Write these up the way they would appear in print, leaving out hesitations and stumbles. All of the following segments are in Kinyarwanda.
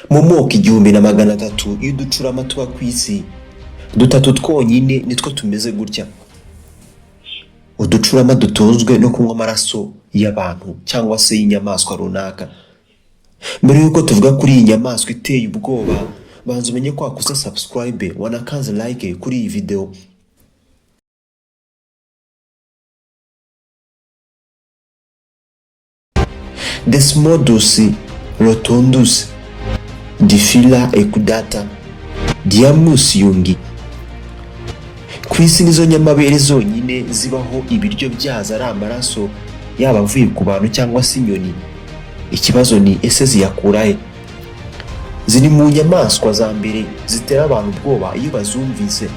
Mu moko 1300 y'uducurama tuba ku isi, dutatu twonyine nitwo tumeze gutya. Uducurama dutunzwe no kunywa amaraso y'abantu cyangwa se y'inyamaswa runaka. Mbere yuko tuvuga kuri iyi nyamaswa iteye ubwoba, banza umenye ko wakoze subscribe, wanakanze like kuri iyi video. Desmodus rotundus, Diphyla equidata, Diamus yungi. Ku isi nizo nyamabere zonyine zibaho ibiryo byazo ari amaraso, yaba avuye ku bantu cyangwa se inyoni. Ikibazo ni ese ziyakurahe? Ziri mu nyamaswa za mbere zitera abantu ubwoba iyo bazumvise.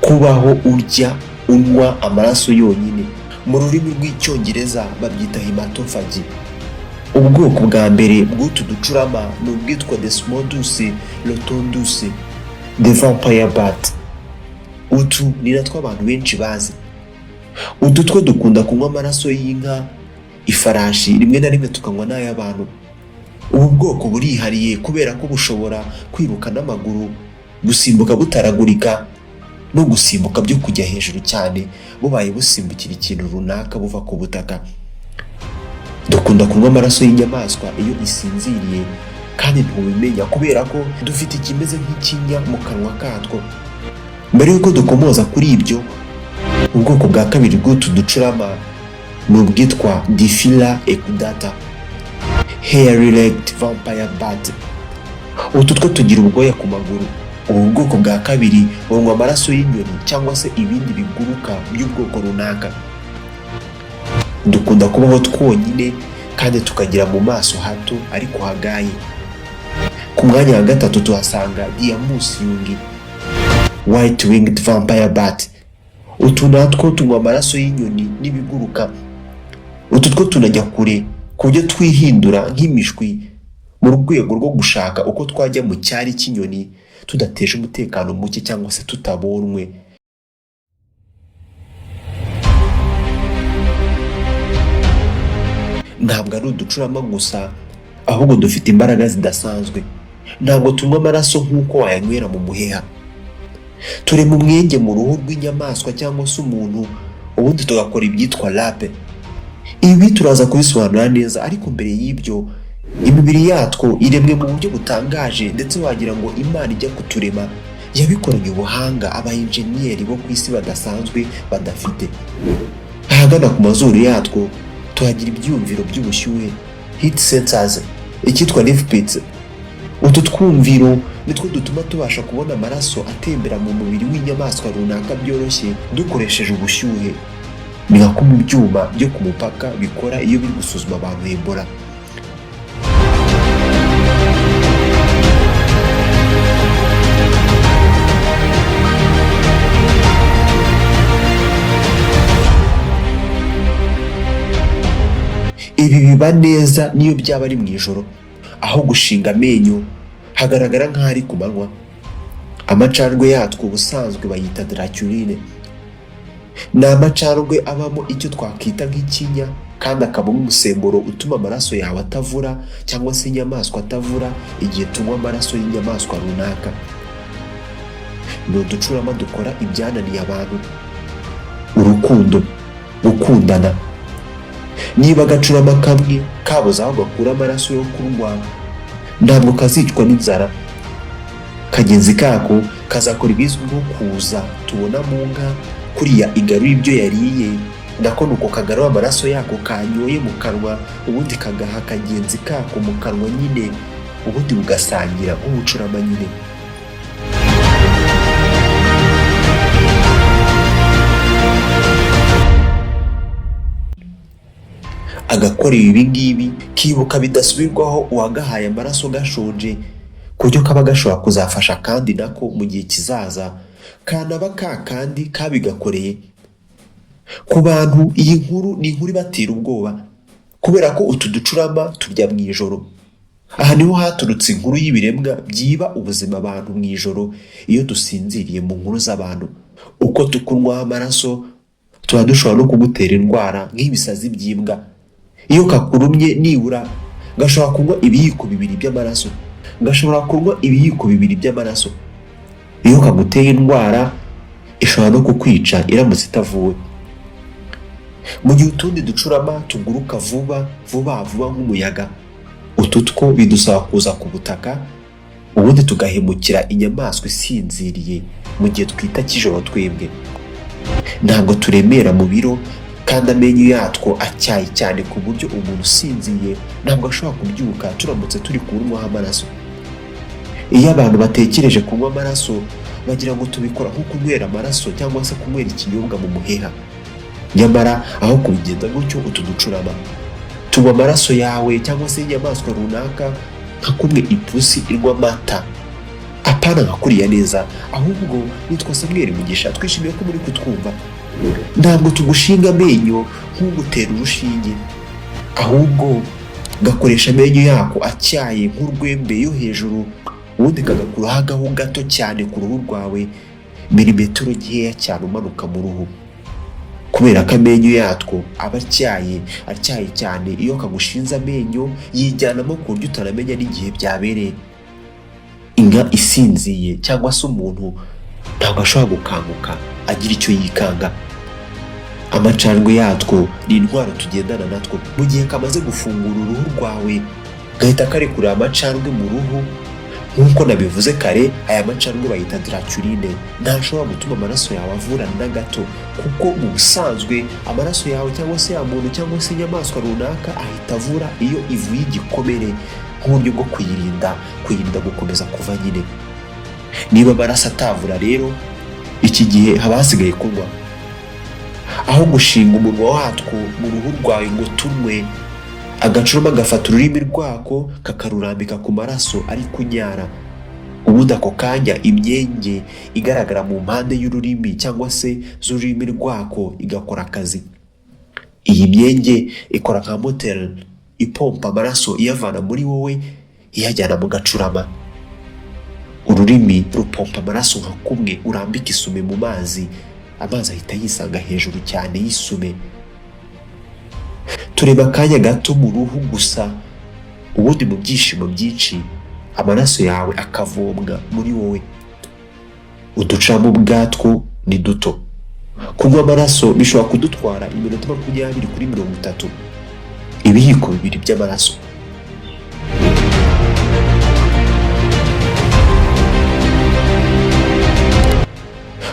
Kubaho urya unywa amaraso yonyine, mu rurimi rw'icyongereza babyita hematophagy. Ubwoko bwa mbere bw'utu ducurama ni ubwitwa Desmodus rotundus, the vampire bat. Utu ni natwo abantu benshi bazi. Utu two dukunda kunywa amaraso y'inka, ifarashi, rimwe na rimwe tukanywa n'ay'abantu. Ubu bwoko burihariye kubera ko bushobora kwiruka n'amaguru, gusimbuka butaragurika, no gusimbuka byo kujya hejuru cyane bubaye busimbukira ikintu runaka buva ku butaka. Dukunda kunywa amaraso y'inyamaswa iyo isinziriye, kandi ntubimenya kubera ko dufite ikimeze nk'ikinya mu kanwa katwo. Mbere yuko dukomoza kuri ibyo, ubwoko bwa kabiri bw'utu ducurama ni ubwitwa Diphyla equidata, hairy-legged vampire bat. Utu two tugira ubwoya ku maguru. Ubu bwoko bwa kabiri bunywa amaraso y'inyoni cyangwa se ibindi biguruka by'ubwoko runaka. Dukunda kubaho twonyine kandi tukagira mu maso hato ariko hagaye. Ku mwanya wa gatatu tuhasanga Diamus yungi, white-winged vampire bat. Utu natwo tunywa amaraso y'inyoni n'ibiguruka. Utu two tunajya kure ku buryo twihindura nk'imishwi mu rwego rwo gushaka uko twajya mu cyari cy'inyoni tudateje umutekano muke cyangwa se tutabonwe. Ntabwo ari uducurama gusa, ahubwo dufite imbaraga zidasanzwe. Ntabwo tunywa amaraso nk'uko wayanywera mu muheha. Turi mu mwenge mu ruhu rw'inyamaswa cyangwa se umuntu, ubundi tugakora ibyitwa rape. Ibi turaza kubisobanura neza, ariko mbere y'ibyo, imibiri yatwo iremwe mu buryo butangaje, ndetse wagira ngo Imana ijya kuturema yabikoranye ubuhanga abayenjeniyeri bo ku isi badasanzwe badafite. Ahagana ku mazuru yatwo tuhagira ibyumviro by'ubushyuhe, heat sensors, icyitwa nerve pits. Utu twumviro nitwo dutuma tubasha kubona amaraso atembera mu mubiri w'inyamaswa runaka byoroshye dukoresheje ubushyuhe. Ni nka kumwe ibyuma byo ku mupaka bikora iyo biri gusuzuma abantu Ebola. Ibi biba neza niyo byaba ari mu ijoro, aho gushinga amenyo hagaragara nk'aho ari ku manywa. Amacandwe yatwo ubusanzwe bayita draculine. Ni amacandwe abamo icyo twakwita nk'ikinya, kandi akabamo umusemburo utuma amaraso yawe atavura cyangwa se inyamaswa atavura igihe tunywa amaraso y'inyamaswa runaka. Ni uducurama dukora ibyananiye abantu: urukundo, gukundana. Niba agacurama kamwe kabuze aho gakura amaraso yo kunywa, ntabwo kazicwa n'inzara. Kagenzi kako kazakora ibizwi nko kuza tubona mu nka, kuriya igarura ibyo yariye, nako nuko kagarura amaraso yako kanyoye mu kanwa, ubundi kagaha kagenzi kako mu kanwa nyine, ubundi bugasangira nk'ubucurama nyine. Agakora ibi ngibi kibuka bidasubirwaho uwagahaye amaraso gashonje, ku buryo kaba gashobora kuzafasha kandi nako mu gihe kizaza kanaba kandi kabigakoreye. Ku bantu iyi nkuru ni inkuru ibatera ubwoba, kubera ko utu ducurama turya mu ijoro. Aha niho haturutse inkuru y'ibiremwa byiba ubuzima abantu mu ijoro iyo dusinziriye mu nkuru z'abantu. Uko tukunywa amaraso tuba dushobora no kugutera indwara nk'ibisazi by'imbwa. Iyo kakurumye nibura gashobora kunywa ibiyiko 2 by'amaraso. gashobora kunywa ibiyiko 2 by'amaraso. Iyo kaguteye indwara ishobora no kukwica iramutse itavuwe. Mu gihe utundi ducurama tuguruka vuba nk'umuyaga, utu two bidusaba kuza ku butaka ubundi tugahemukira inyamaswa isinziriye mu gihe twita kijoro twebwe. Ntabwo turemera mu biro kandi amenyo yatwo acyaye cyane ku buryo umuntu usinziye ntabwo ashobora kubyuka turamutse turi kunywaho amaraso. Iyo abantu batekereje kunywa amaraso bagira ngo tubikora nko kunywera amaraso cyangwa se kunywera ikinyobwa mu muheha. Nyamara aho kubigenda gutyo, utu ducurama tunywa amaraso yawe cyangwa se inyamaswa runaka nka kumwe ipusi inywa amata. Apana nka kuriya neza, ahubwo nitwa Samuel Mugisha, twishimiye ko muri kutwumva. Ntabwo tugushinga amenyo nk'ugutera urushinge, ahubwo gakoresha amenyo yako acyaye nk'urwembe yo hejuru, ubundi kagakuraho agahu gato cyane ku ruhu rwawe, milimetero nkeya cyane umanuka mu ruhu. Kubera ko amenyo yatwo aba atyaye cyane, iyo kagushinze amenyo yijyanamo ku buryo utaramenya n'igihe byabereye. Inka isinziye cyangwa se umuntu ntabwo ashobora gukanguka agira icyo yikanga. Amacandwe yatwo ni intwaro tugendana natwo. Mu gihe kamaze gufungura uruhu rwawe gahita karekurira amacandwe mu ruhu. Nk'uko nabivuze kare, aya macandwe bayita draculine. Ntashobora gutuma amaraso yawe avurana na gato, kuko mu busanzwe amaraso yawe cyangwa se ya muntu cyangwa se inyamaswa runaka ahita avura iyo ivuye igikomere, nk'uburyo bwo kuyirinda gukomeza kuva nyine. Niba amaraso atavura rero, iki gihe haba hasigaye kunywa. Aho gushinga umunwa watwo mu ruhu rwawe ngo tunywe, agacurama gafata ururimi rwako kakarurambika ku maraso ari kunyara. Ubundi ako kanya imyenge igaragara mu mpande y'ururimi cyangwa se z'ururimi rwako igakora akazi. Iyi myenge ikora nka moteri ipompa amaraso iyavana muri wowe iyajyana mu gacurama. Ururimi rupompa amaraso nka kumwe urambika isume mu mazi, amazi ahita yisanga hejuru cyane y'isume. Tureba akanya gato mu ruhu gusa, ubundi mu byishimo byinshi amaraso yawe akavomwa muri wowe. Uducurama ubwatwo ni duto. Kunywa amaraso bishobora kudutwara iminota 20 kuri 30. Ibiyiko 2 by'amaraso.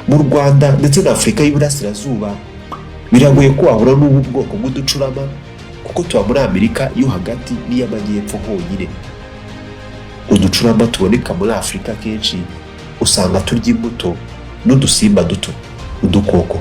Mu Rwanda ndetse na Afurika y'Iburasirazuba biragoye ko wahura n'ubu bwoko bw'uducurama, kuko tuba muri Amerika yo hagati n'iy'amajyepfo honyine. Uducurama tuboneka muri Afurika kenshi usanga turya imbuto n'udusimba duto, udukoko.